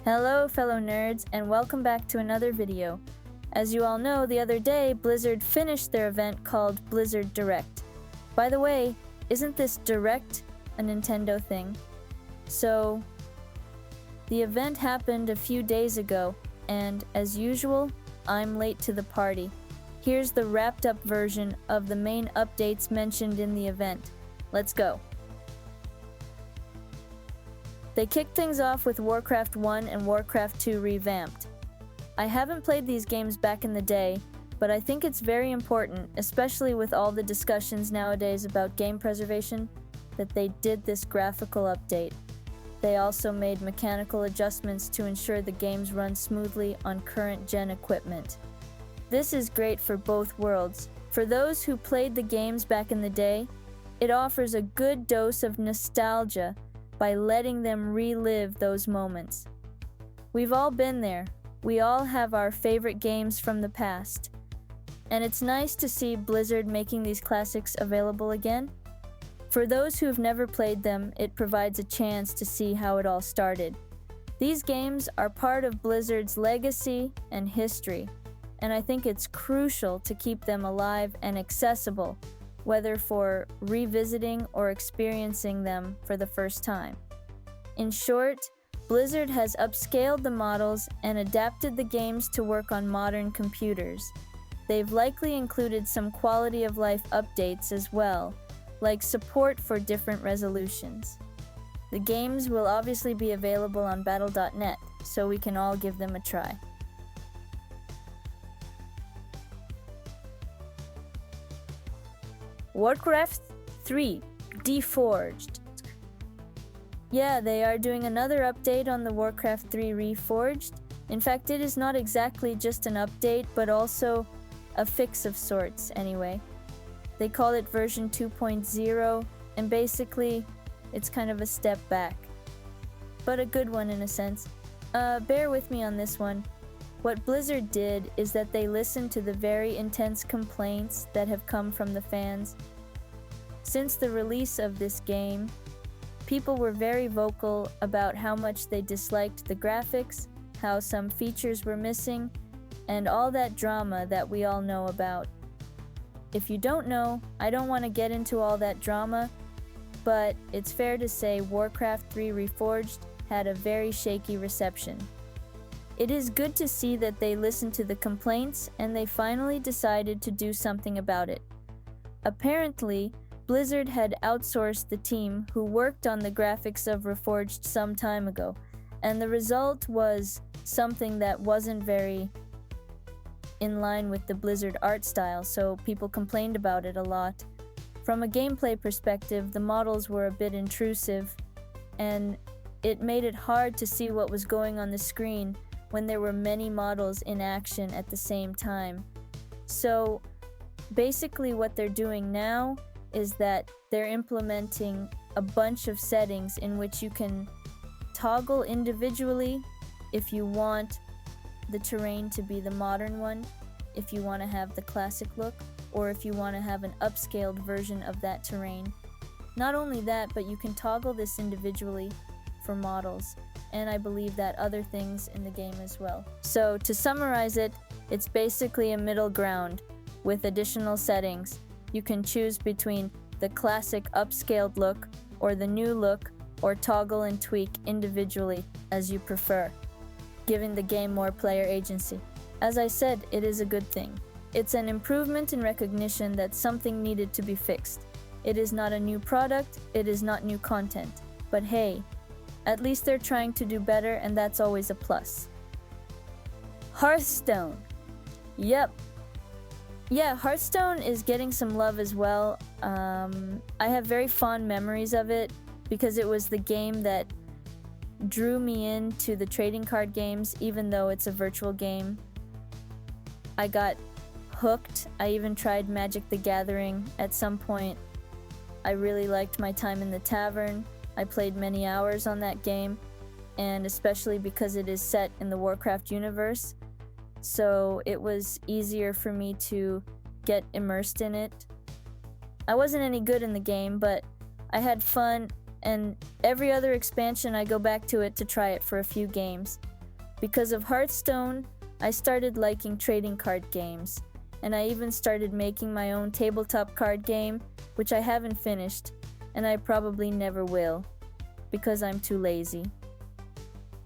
Hello, fellow nerds, and welcome back to another video. As you all know, the other day, Blizzard finished their event called Blizzard Direct. By the way, isn't this Direct a Nintendo thing? So, the event happened a few days ago, and as usual, I'm late to the party. Here's the wrapped up version of the main updates mentioned in the event. Let's go. They kicked things off with Warcraft 1 and Warcraft 2 revamped. I haven't played these games back in the day, but I think it's very important, especially with all the discussions nowadays about game preservation, that they did this graphical update. They also made mechanical adjustments to ensure the games run smoothly on current-gen equipment. This is great for both worlds. For those who played the games back in the day, it offers a good dose of nostalgia by letting them relive those moments. We've all been there. We all have our favorite games from the past. And it's nice to see Blizzard making these classics available again. For those who've never played them, it provides a chance to see how it all started. These games are part of Blizzard's legacy and history, and I think it's crucial to keep them alive and accessible, whether for revisiting or experiencing them for the first time. In short, Blizzard has upscaled the models and adapted the games to work on modern computers. They've likely included some quality of life updates as well, like support for different resolutions. The games will obviously be available on Battle.net, so we can all give them a try. Warcraft 3 Reforged. Yeah, they are doing another update on the Warcraft 3 Reforged. In fact, it is not exactly just an update, but also a fix of sorts anyway. They call it version 2.0, and basically, it's kind of a step back. But a good one in a sense. Bear with me on this one. What Blizzard did is that they listened to the very intense complaints that have come from the fans. Since the release of this game, people were very vocal about how much they disliked the graphics, how some features were missing, and all that drama that we all know about. If you don't know, I don't want to get into all that drama, but it's fair to say Warcraft 3 Reforged had a very shaky reception. It is good to see that they listened to the complaints and they finally decided to do something about it. Apparently, Blizzard had outsourced the team who worked on the graphics of Reforged some time ago, and the result was something that wasn't very in line with the Blizzard art style, so people complained about it a lot. From a gameplay perspective, the models were a bit intrusive, and it made it hard to see what was going on the screen when there were many models in action at the same time. So basically what they're doing now is that they're implementing a bunch of settings in which you can toggle individually if you want the terrain to be the modern one, if you want to have the classic look, or if you want to have an upscaled version of that terrain. Not only that, but you can toggle this individually for models, and I believe that other things in the game as well. So to summarize it, it's basically a middle ground with additional settings. You can choose between the classic upscaled look or the new look, or toggle and tweak individually as you prefer, giving the game more player agency. As I said, it is a good thing. It's an improvement in recognition that something needed to be fixed. It is not a new product, it is not new content, but hey, at least they're trying to do better, and that's always a plus. Hearthstone. Yep. Yeah, Hearthstone is getting some love as well. I have very fond memories of it because it was the game that drew me into the trading card games, even though it's a virtual game. I got hooked. I even tried Magic the Gathering at some point. I really liked my time in the tavern. I played many hours on that game, and especially because it is set in the Warcraft universe, so it was easier for me to get immersed in it. I wasn't any good in the game, but I had fun, and every other expansion I go back to it to try it for a few games. Because of Hearthstone, I started liking trading card games, and I even started making my own tabletop card game, which I haven't finished, and I probably never will, because I'm too lazy.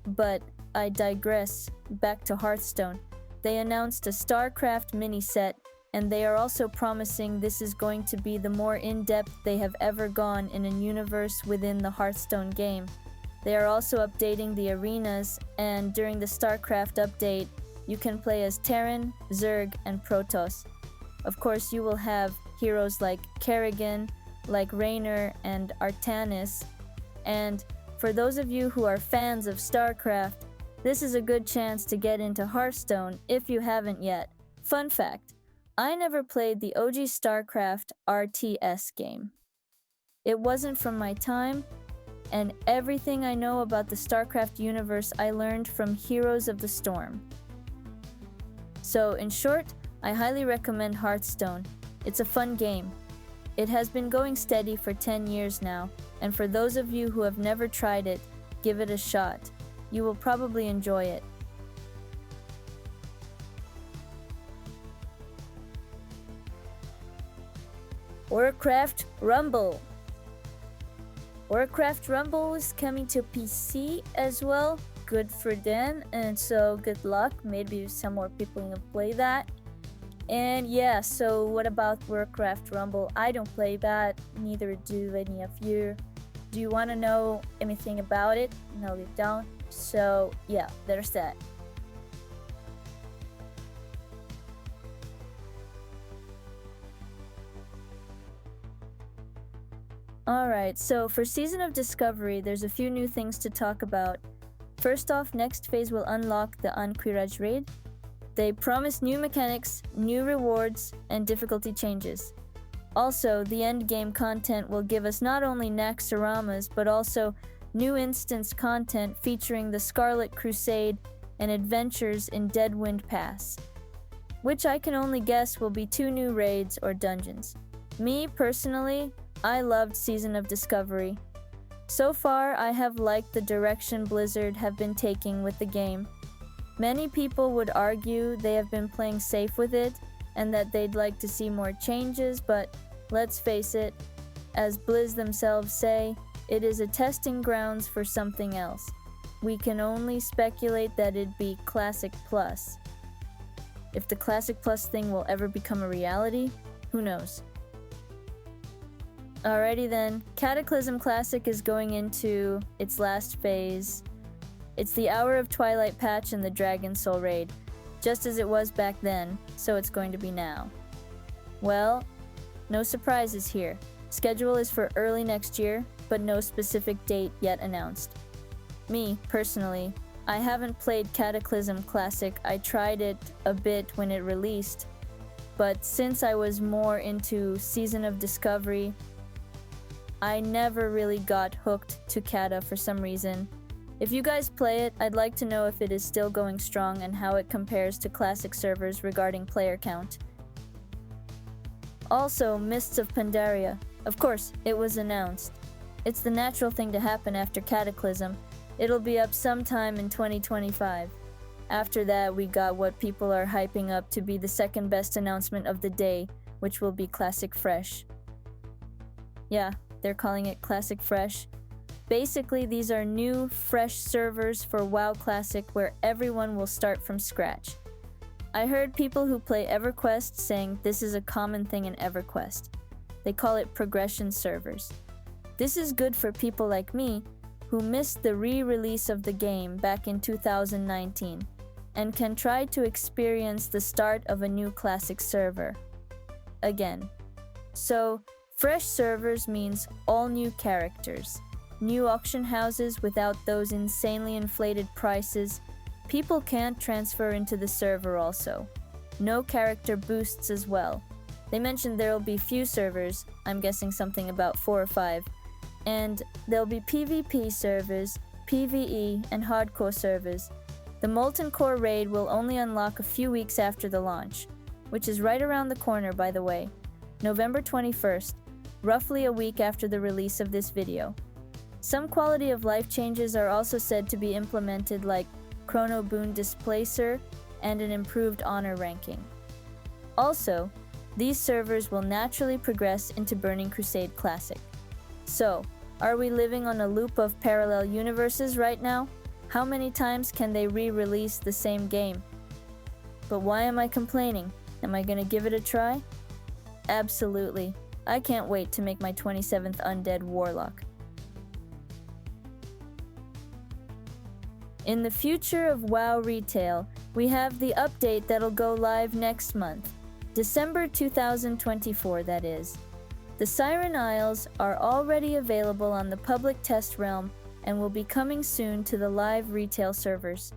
But I digress. Back to Hearthstone. They announced a StarCraft mini set, and they are also promising this is going to be the more in-depth they have ever gone in a universe within the Hearthstone game. They are also updating the arenas, and during the StarCraft update, you can play as Terran, Zerg, and Protoss. Of course, you will have heroes like Kerrigan, like Raynor, and Artanis. And for those of you who are fans of StarCraft, this is a good chance to get into Hearthstone if you haven't yet. Fun fact, I never played the OG StarCraft RTS game. It wasn't from my time, and everything I know about the StarCraft universe I learned from Heroes of the Storm. So, in short, I highly recommend Hearthstone. It's a fun game. It has been going steady for 10 years now, and for those of you who have never tried it, give it a shot. You will probably enjoy it. Warcraft Rumble. Warcraft Rumble is coming to PC as well. Good for them, and so good luck. Maybe some more people can play that. And yeah, so what about Warcraft Rumble? I don't play that, neither do any of you. Do you want to know anything about it? No, you don't. So yeah, there's that. Alright, so for Season of Discovery, there's a few new things to talk about. First off, next phase will unlock the Anquiraj raid. They promise new mechanics, new rewards, and difficulty changes. Also, the endgame content will give us not only Naxxaramas, but also new instance content featuring the Scarlet Crusade and adventures in Deadwind Pass, which I can only guess will be 2 new raids or dungeons. Me, personally, I loved Season of Discovery. So far, I have liked the direction Blizzard have been taking with the game. Many people would argue they have been playing safe with it and that they'd like to see more changes, but let's face it, as Blizz themselves say, it is a testing grounds for something else. We can only speculate that it'd be Classic Plus. If the Classic Plus thing will ever become a reality, who knows? Alrighty then, Cataclysm Classic is going into its last phase. It's the Hour of Twilight patch and the Dragon Soul raid, just as it was back then, so it's going to be now. Well, no surprises here. Schedule is for early next year, but no specific date yet announced. Me, personally, I haven't played Cataclysm Classic. I tried it a bit when it released, but since I was more into Season of Discovery, I never really got hooked to Kata for some reason. If you guys play it, I'd like to know if it is still going strong and how it compares to classic servers regarding player count. Also, Mists of Pandaria. Of course, it was announced. It's the natural thing to happen after Cataclysm. It'll be up sometime in 2025. After that, we got what people are hyping up to be the second best announcement of the day, which will be Classic Fresh. Yeah, they're calling it Classic Fresh. Basically, these are new, fresh servers for WoW Classic where everyone will start from scratch. I heard people who play EverQuest saying this is a common thing in EverQuest. They call it progression servers. This is good for people like me who missed the re-release of the game back in 2019 and can try to experience the start of a new Classic server again. So, fresh servers means all new characters, new auction houses without those insanely inflated prices. People can't transfer into the server also. No character boosts as well. They mentioned there'll be few servers, I'm guessing something about 4 or 5, and there'll be PvP servers, PvE, and hardcore servers. The Molten Core raid will only unlock a few weeks after the launch, which is right around the corner by the way, November 21st, roughly a week after the release of this video. Some quality of life changes are also said to be implemented, like Chrono Boon Displacer, and an improved honor ranking. Also, these servers will naturally progress into Burning Crusade Classic. So, are we living on a loop of parallel universes right now? How many times can they re-release the same game? But why am I complaining? Am I gonna give it a try? Absolutely. I can't wait to make my 27th Undead Warlock. In the future of WoW Retail, we have the update that'll go live next month. December 2024, that is. The Siren Isles are already available on the public test realm and will be coming soon to the live retail servers.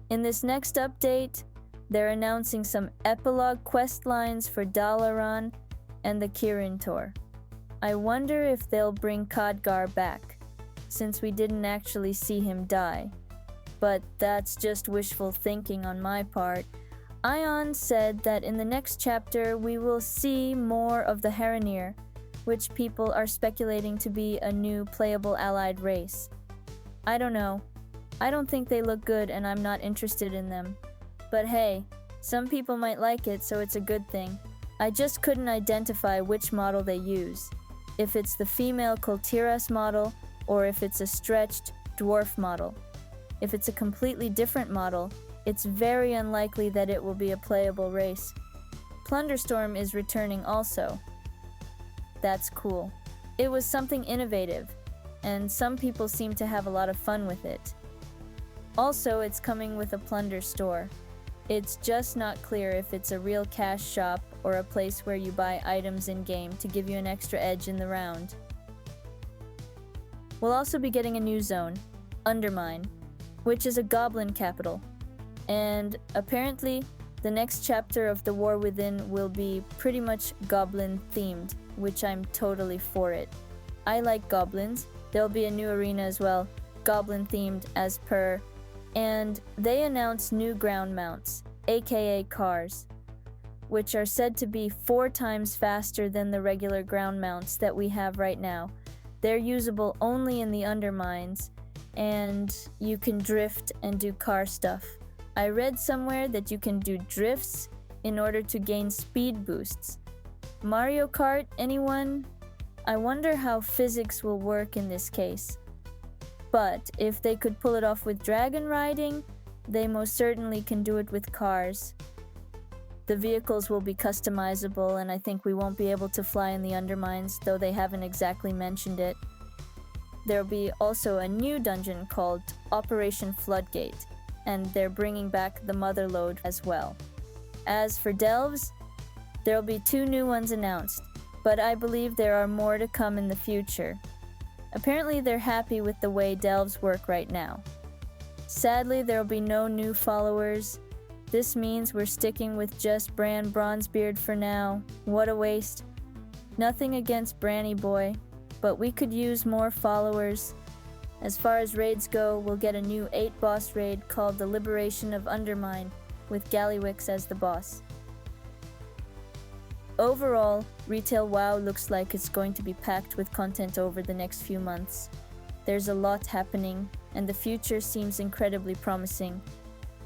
In this next update, they're announcing some epilogue quest lines for Dalaran and the Kirin Tor. I wonder if they'll bring Khadgar back, since we didn't actually see him die. But that's just wishful thinking on my part. Ion said that in the next chapter we will see more of the Haranir, which people are speculating to be a new playable allied race. I don't know. I don't think they look good and I'm not interested in them. But hey, some people might like it, so it's a good thing. I just couldn't identify which model they use. If it's the female Kul Tiras model, or if it's a stretched dwarf model. If it's a completely different model, it's very unlikely that it will be a playable race. Plunderstorm is returning also. That's cool. It was something innovative, and some people seem to have a lot of fun with it. Also, it's coming with a plunder store. It's just not clear if it's a real cash shop or a place where you buy items in-game to give you an extra edge in the round. We'll also be getting a new zone, Undermine, which is a goblin capital. And apparently, the next chapter of The War Within will be pretty much goblin themed, which I'm totally for it. I like goblins. There'll be a new arena as well, goblin themed as per. And they announced new ground mounts, aka cars, which are said to be 4 times faster than the regular ground mounts that we have right now. They're usable only in the Undermines, and you can drift and do car stuff. I read somewhere that you can do drifts in order to gain speed boosts. Mario Kart, anyone? I wonder how physics will work in this case. But if they could pull it off with dragon riding, they most certainly can do it with cars. The vehicles will be customizable, and I think we won't be able to fly in the Undermines, though they haven't exactly mentioned it. There'll be also a new dungeon called Operation Floodgate, and they're bringing back the Mother Lode as well. As for delves, there'll be 2 new ones announced, but I believe there are more to come in the future. Apparently they're happy with the way delves work right now. Sadly, there'll be no new followers. This means we're sticking with just Bran Bronzebeard for now. What a waste. Nothing against Branny Boy, but we could use more followers. As far as raids go, we'll get a new 8-boss raid called the Liberation of Undermine, with Gallywix as the boss. Overall, Retail WoW looks like it's going to be packed with content over the next few months. There's a lot happening, and the future seems incredibly promising.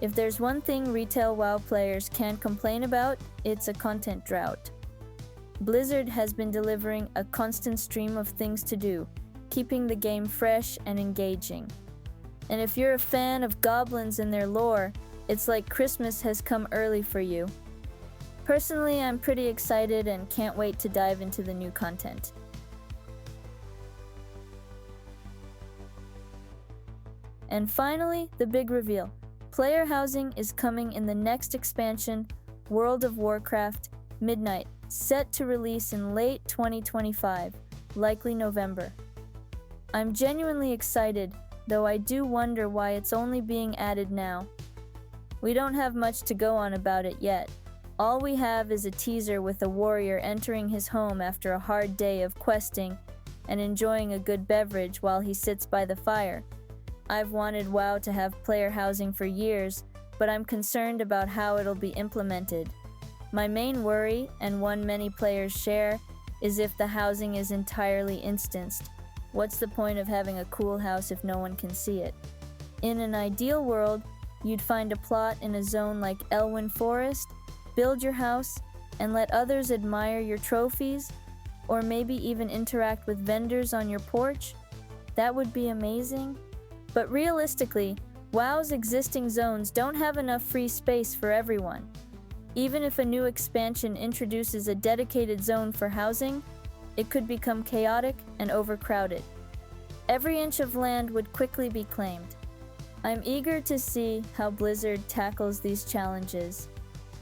If there's one thing Retail WoW players can't complain about, it's a content drought. Blizzard has been delivering a constant stream of things to do, keeping the game fresh and engaging. And if you're a fan of goblins and their lore, it's like Christmas has come early for you. Personally, I'm pretty excited and can't wait to dive into the new content. And finally, the big reveal. Player housing is coming in the next expansion, World of Warcraft Midnight, set to release in late 2025, likely November. I'm genuinely excited, though I do wonder why it's only being added now. We don't have much to go on about it yet. All we have is a teaser with a warrior entering his home after a hard day of questing and enjoying a good beverage while he sits by the fire. I've wanted WoW to have player housing for years, but I'm concerned about how it'll be implemented. My main worry, and one many players share, is if the housing is entirely instanced. What's the point of having a cool house if no one can see it? In an ideal world, You'd find a plot in a zone like Elwyn Forest, build your house, and let others admire your trophies, or maybe even interact with vendors on your porch. That would be amazing. But realistically, WoW's existing zones don't have enough free space for everyone. Even if a new expansion introduces a dedicated zone for housing, it could become chaotic and overcrowded. Every inch of land would quickly be claimed. I'm eager to see how Blizzard tackles these challenges,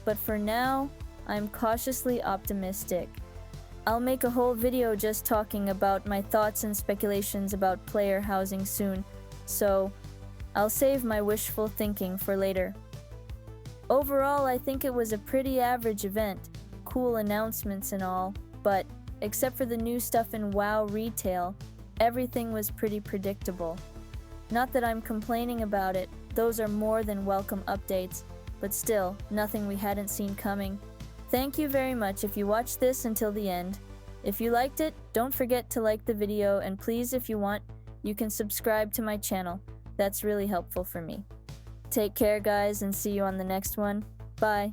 but for now, I'm cautiously optimistic. I'll make a whole video just talking about my thoughts and speculations about player housing soon, so I'll save my wishful thinking for later. Overall, I think it was a pretty average event, cool announcements and all, but except for the new stuff in WoW retail, everything was pretty predictable. Not that I'm complaining about it, those are more than welcome updates, but still, nothing we hadn't seen coming. Thank you very much if you watched this until the end. If you liked it, don't forget to like the video, and please, if you want, you can subscribe to my channel. That's really helpful for me. Take care, guys, and see you on the next one. Bye.